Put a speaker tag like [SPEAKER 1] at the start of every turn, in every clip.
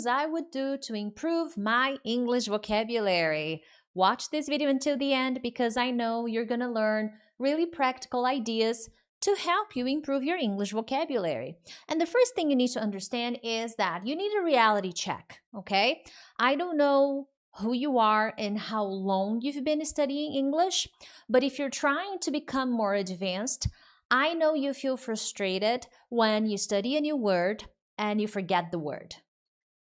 [SPEAKER 1] I would do to improve my English vocabulary. Watch this video until the end because I know you're going to learn really practical ideas to help you improve your English vocabulary. And the first thing you need to understand is that you need a reality check, okay? I don't know who you are and how long you've been studying English, but if you're trying to become more advanced, I know you feel frustrated when you study a new word and you forget the word.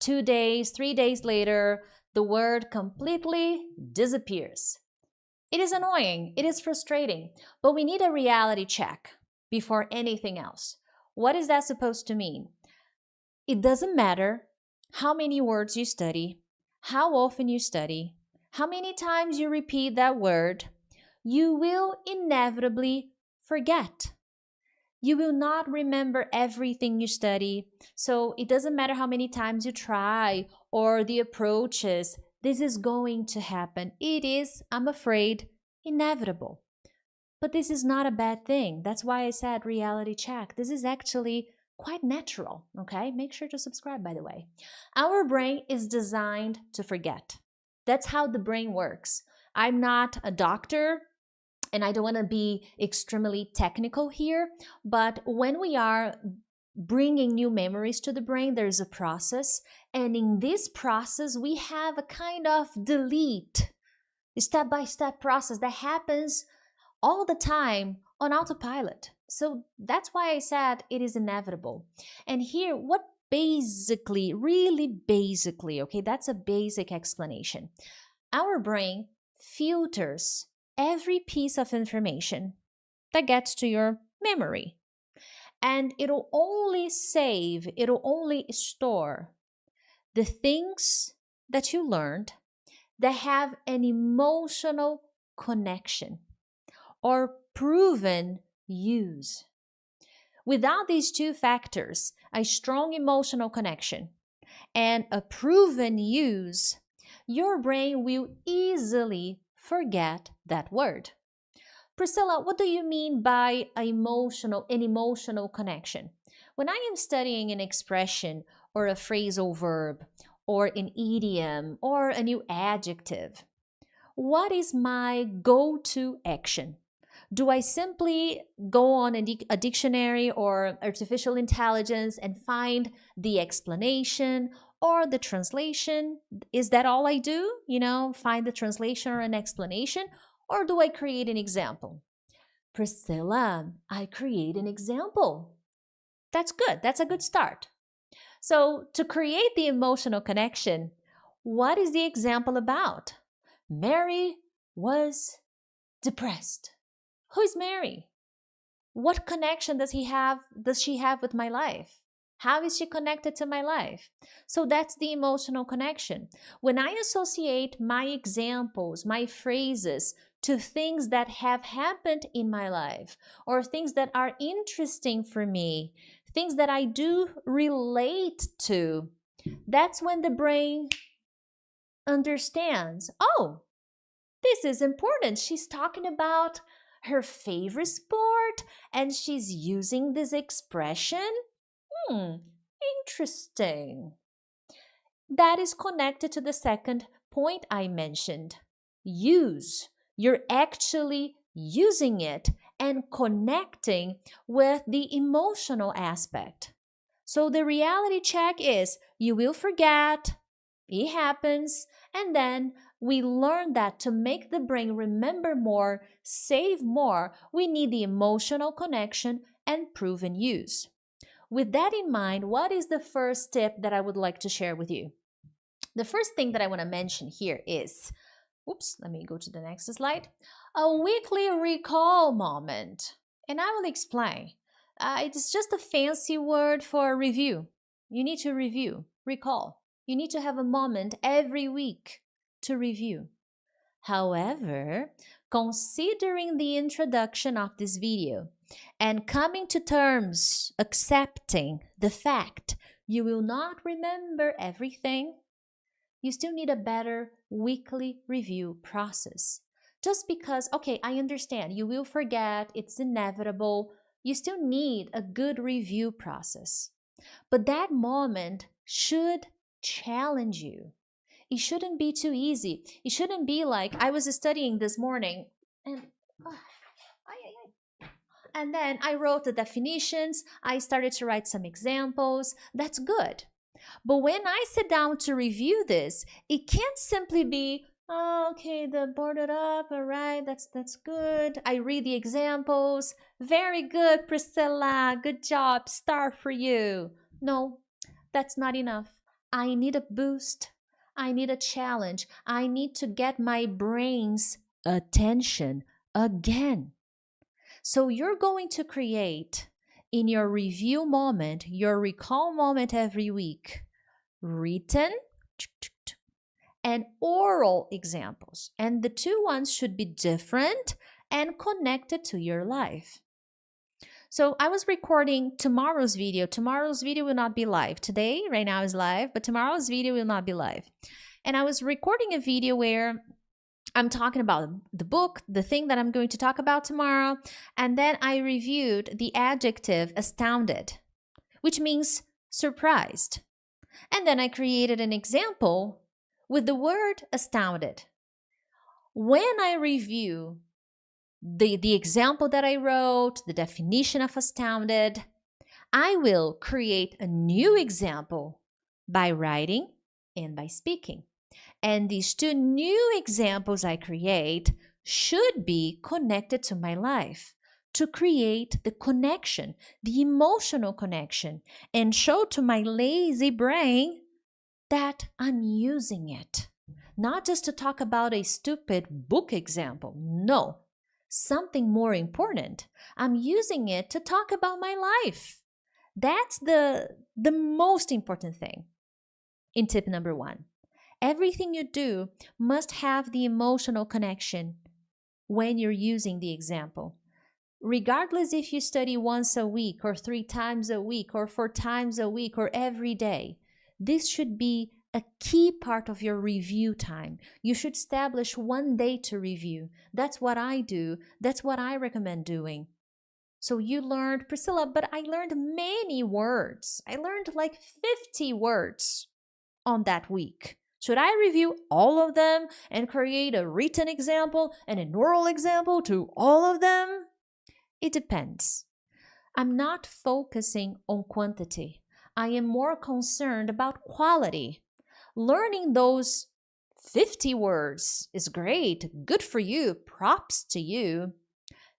[SPEAKER 1] 2 days, 3 days later, the word completely disappears. It is annoying, it is frustrating, but we need a reality check before anything else. What is that supposed to mean? It doesn't matter how many words you study, how often you study, how many times you repeat that word, you will inevitably forget. You will not remember everything you study, so it doesn't matter how many times you try or the approaches. This is going to happen. It is, I'm afraid, inevitable. But this is not a bad thing. That's why I said reality check. This is actually quite natural, okay? Make sure to subscribe, by the way. Our brain is designed to forget. That's how the brain works. I'm not a doctor, and I don't want to be extremely technical here, but when we are bringing new memories to the brain, there's a process. And in this process, we have a kind of delete, step-by-step process that happens all the time on autopilot. So that's why I said it is inevitable. And here, what basically, really basically, okay, that's a basic explanation. Our brain filters every piece of information that gets to your memory. And it'll only save, it'll only store the things that you learned that have an emotional connection or proven use. Without these two factors, a strong emotional connection and a proven use, your brain will easily forget that word. Priscilla, what do you mean by an emotional connection? When I am studying an expression or a phrasal verb or an idiom or a new adjective, what is my go-to action? Do I simply go on a dictionary or artificial intelligence and find the explanation or the translation? Is that all I do? Find the translation or an explanation? Or do I create an example? Priscilla, I create an example. That's good. That's a good start. So, to create the emotional connection, what is the example about? Mary was depressed. Who is Mary? What connection does she have with my life? How is she connected to my life? So that's the emotional connection. When I associate my examples, my phrases to things that have happened in my life or things that are interesting for me, things that I do relate to, that's when the brain understands, oh, this is important. She's talking about her favorite sport and she's using this expression. Interesting. That is connected to the second point I mentioned. Use. You're actually using it and connecting with the emotional aspect. So the reality check is you will forget, it happens, and then we learn that to make the brain remember more, save more, we need the emotional connection and proven use. With that in mind, what is the first tip that I would like to share with you? The first thing that I want to mention here is, let me go to the next slide, a weekly recall moment. And I will explain. It's just a fancy word for review. You need to review, recall. You need to have a moment every week to review. However, considering the introduction of this video and coming to terms, accepting the fact you will not remember everything, you still need a better weekly review process. Just because, okay, I understand, you will forget, it's inevitable, you still need a good review process. But that moment should challenge you. It shouldn't be too easy. It shouldn't be like I was studying this morning and oh, and then I wrote the definitions. I started to write some examples. That's good. But when I sit down to review this, it can't simply be, oh, okay, the boarded up, all right, that's good. I read the examples. Very good, Priscilla. Good job. Star for you. No, that's not enough. I need a boost. I need a challenge. I need to get my brain's attention again. So you're going to create in your review moment, your recall moment every week, written and oral examples. And the two ones should be different and connected to your life. So I was recording tomorrow's video. Tomorrow's video will not be live. Today, right now is live, but tomorrow's video will not be live. And I was recording a video where I'm talking about the book, the thing that I'm going to talk about tomorrow. And then I reviewed the adjective astounded, which means surprised. And then I created an example with the word astounded. When I review the example that I wrote, the definition of astounded, I will create a new example by writing and by speaking. And these two new examples I create should be connected to my life to create the connection, the emotional connection, and show to my lazy brain that I'm using it. Not just to talk about a stupid book example. No, something more important. I'm using it to talk about my life. That's the most important thing in tip number 1. Everything you do must have the emotional connection when you're using the example. Regardless if you study once a week or 3 times a week or 4 times a week or every day, this should be a key part of your review time. You should establish one day to review. That's what I do. That's what I recommend doing. So you learned, Priscilla, but I learned many words. I learned like 50 words on that week. Should I review all of them and create a written example and an oral example to all of them? It depends. I'm not focusing on quantity. I am more concerned about quality. Learning those 50 words is great. Good for you. Props to you.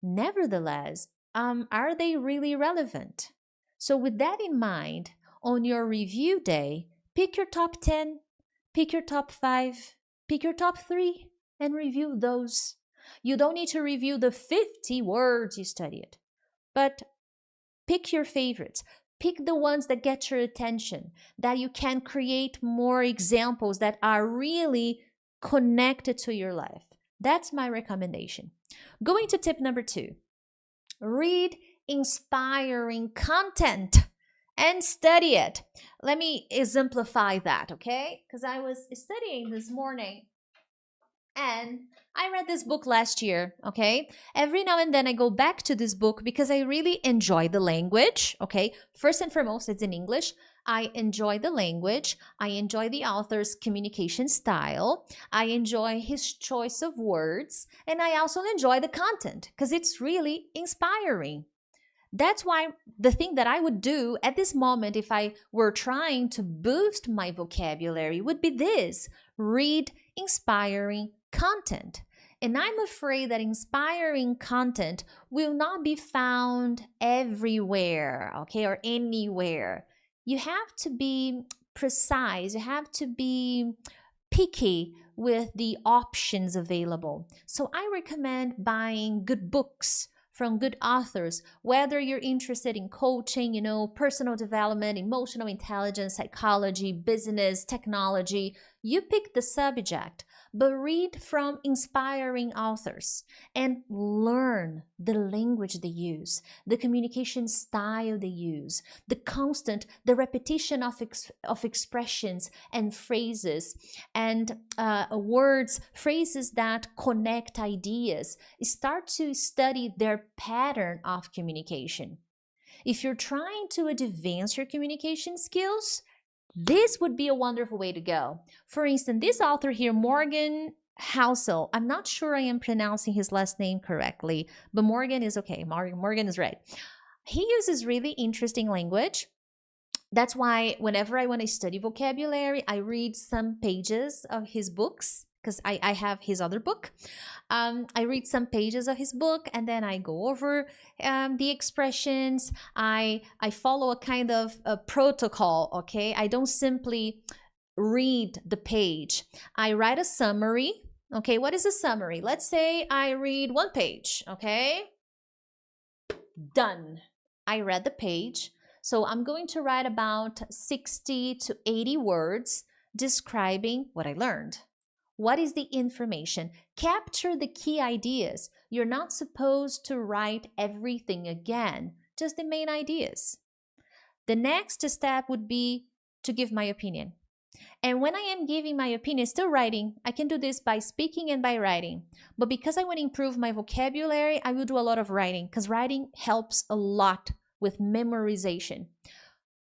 [SPEAKER 1] Nevertheless, are they really relevant? So with that in mind, on your review day, pick your top 10, pick your top 5, pick your top 3, and review those. You don't need to review the 50 words you studied, but pick your favorites. Pick the ones that get your attention, that you can create more examples that are really connected to your life. That's my recommendation. Going to tip number 2, read inspiring content and study it. Let me exemplify that, okay? Because I was studying this morning and I read this book last year, okay? Every now and then I go back to this book because I really enjoy the language, okay? First and foremost, it's in English. I enjoy the language. I enjoy the author's communication style. I enjoy his choice of words. And I also enjoy the content because it's really inspiring. That's why the thing that I would do at this moment if I were trying to boost my vocabulary would be this: read inspiring content. And I'm afraid that inspiring content will not be found everywhere, okay, or anywhere. You have to be precise. You have to be picky with the options available. So I recommend buying good books from good authors, whether you're interested in coaching, personal development, emotional intelligence, psychology, business, technology. You pick the subject, but read from inspiring authors and learn the language they use, the communication style they use, the repetition of expressions and phrases and words, phrases that connect ideas. Start to study their pattern of communication. If you're trying to advance your communication skills, This would be a wonderful way to go. For instance, this author here, Morgan Housel, I'm not sure I am pronouncing his last name correctly, but Morgan is okay. Morgan is right. He uses really interesting language. That's why whenever I want to study vocabulary, I read some pages of his books because I have his other book. I read some pages of his book and then I go over the expressions. I follow a kind of a protocol, okay? I don't simply read the page. I write a summary. Okay, what is a summary? Let's say I read one page, okay? Done. I read the page. So I'm going to write about 60 to 80 words describing what I learned. What is the information? Capture the key ideas. You're not supposed to write everything again, just the main ideas. The next step would be to give my opinion. And when I am giving my opinion, still writing, I can do this by speaking and by writing. But because I want to improve my vocabulary, I will do a lot of writing because writing helps a lot with memorization.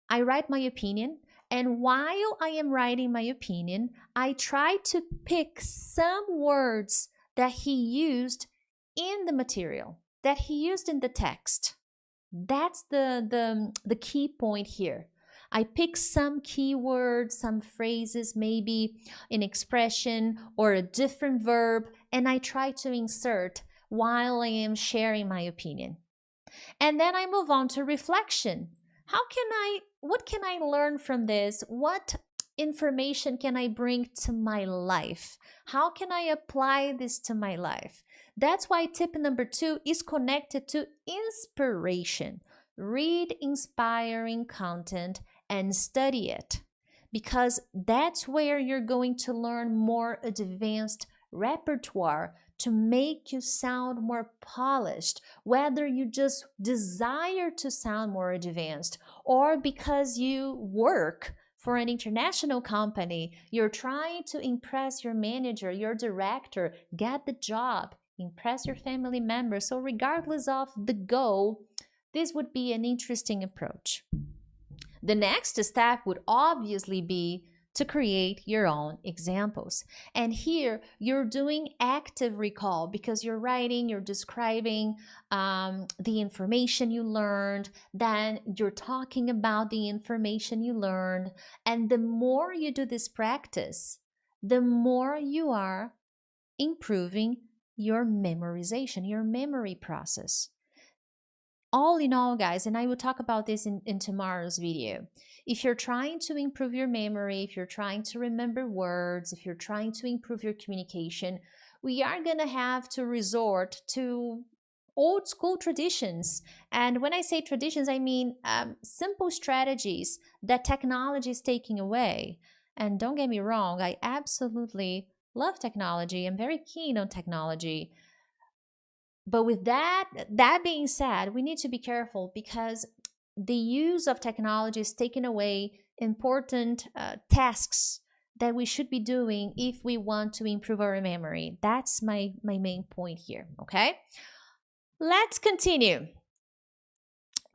[SPEAKER 1] I write my opinion, and while I am writing my opinion, I try to pick some words that he used in the material, that he used in the text. That's the key point here. I pick some keywords, some phrases, maybe an expression or a different verb, and I try to insert while I am sharing my opinion. And then I move on to reflection. What can I learn from this? What information can I bring to my life? How can I apply this to my life? That's why tip number 2 is connected to inspiration. Read inspiring content and study it, because that's where you're going to learn more advanced repertoire to make you sound more polished, whether you just desire to sound more advanced or because you work for an international company, you're trying to impress your manager, your director, get the job, impress your family members. So regardless of the goal, this would be an interesting approach. The next step would obviously be to create your own examples. And here you're doing active recall because you're writing, you're describing the information you learned, then you're talking about the information you learned. And the more you do this practice, the more you are improving your memorization, your memory process. All in all, guys, and I will talk about this in tomorrow's video. If you're trying to improve your memory, if you're trying to remember words, if you're trying to improve your communication, we are going to have to resort to old school traditions. And when I say traditions, I mean simple strategies that technology is taking away. And don't get me wrong, I absolutely love technology. I'm very keen on technology. But with that being said, we need to be careful because the use of technology is taking away important tasks that we should be doing if we want to improve our memory. That's my main point here, okay? Let's continue.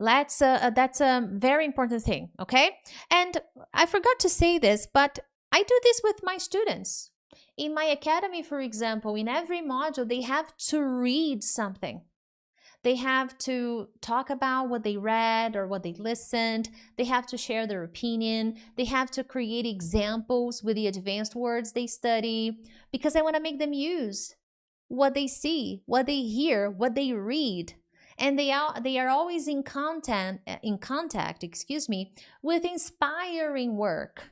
[SPEAKER 1] That's a very important thing, okay? And I forgot to say this, but I do this with my students. In my academy, for example, in every module, they have to read something. They have to talk about what they read or what they listened. They have to share their opinion. They have to create examples with the advanced words they study because I want to make them use what they see, what they hear, what they read. And they are always in contact, with inspiring work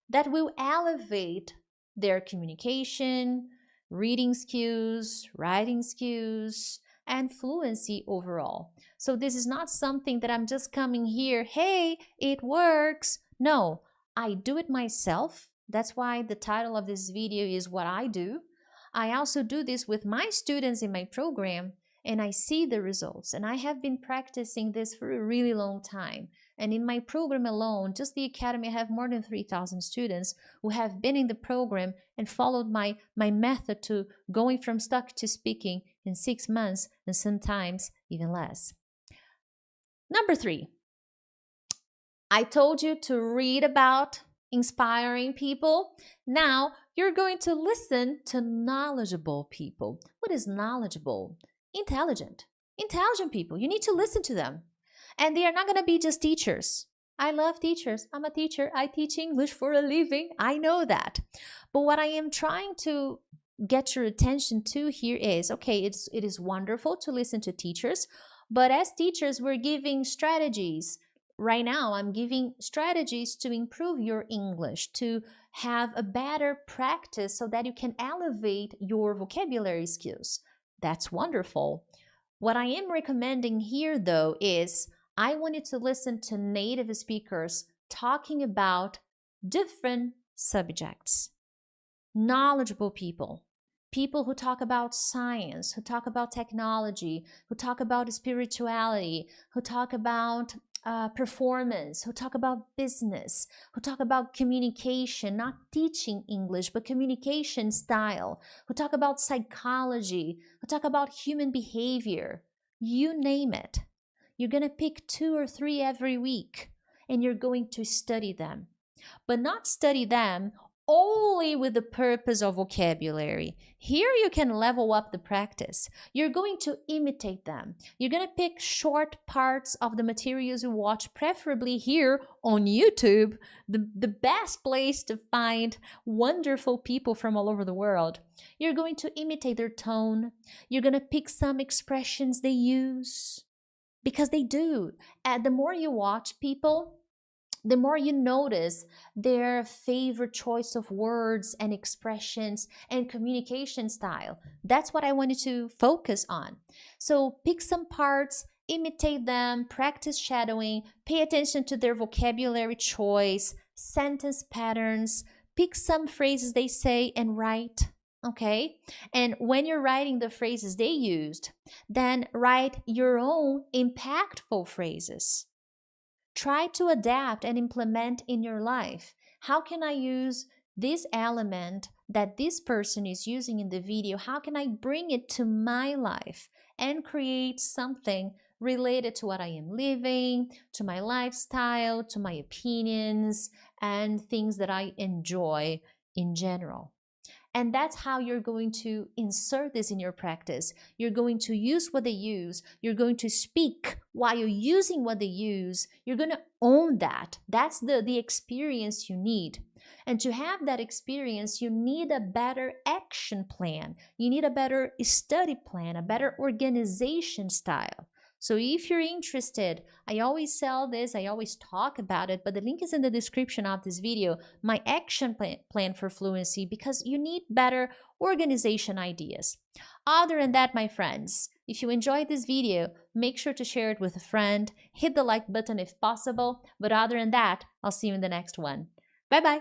[SPEAKER 1] that will elevate their communication, reading skills, writing skills, and fluency overall. So this is not something that I'm just coming here, hey, it works. No, I do it myself. That's why the title of this video is What I Do. I also do this with my students in my program, and I see the results. And I have been practicing this for a really long time. And in my program alone, just the academy, I have more than 3,000 students who have been in the program and followed my method to going from stuck to speaking in 6 months and sometimes even less. Number 3, I told you to read about inspiring people. Now you're going to listen to knowledgeable people. What is knowledgeable? Intelligent. Intelligent people. You need to listen to them. And they are not going to be just teachers. I love teachers. I'm a teacher. I teach English for a living. I know that. But what I am trying to get your attention to here is, okay, it is wonderful to listen to teachers, but as teachers, we're giving strategies. Right now, I'm giving strategies to improve your English, to have a better practice so that you can elevate your vocabulary skills. That's wonderful. What I am recommending here, though, is I want you to listen to native speakers talking about different subjects. Knowledgeable people. People who talk about science, who talk about technology, who talk about spirituality, who talk about performance, who talk about business, who talk about communication, not teaching English, but communication style, who talk about psychology, who talk about human behavior. You name it. You're going to pick 2 or 3 every week, and you're going to study them. But not study them only with the purpose of vocabulary. Here you can level up the practice. You're going to imitate them. You're going to pick short parts of the materials you watch, preferably here on YouTube, the best place to find wonderful people from all over the world. You're going to imitate their tone. You're going to pick some expressions they use, because they do. And the more you watch people, the more you notice their favorite choice of words and expressions and communication style. That's what I wanted to focus on. So pick some parts, imitate them, practice shadowing, pay attention to their vocabulary choice, sentence patterns, pick some phrases they say and write. Okay? And when you're writing the phrases they used, then write your own impactful phrases. Try to adapt and implement in your life. How can I use this element that this person is using in the video? How can I bring it to my life and create something related to what I am living, to my lifestyle, to my opinions, and things that I enjoy in general? And that's how you're going to insert this in your practice. You're going to use what they use. You're going to speak while you're using what they use. You're going to own that. That's the experience you need. And to have that experience, you need a better action plan. You need a better study plan, a better organization style. So if you're interested, I always sell this, I always talk about it, but the link is in the description of this video, my action plan for fluency, because you need better organization ideas. Other than that, my friends, if you enjoyed this video, make sure to share it with a friend, hit the like button if possible, but other than that, I'll see you in the next one. Bye-bye.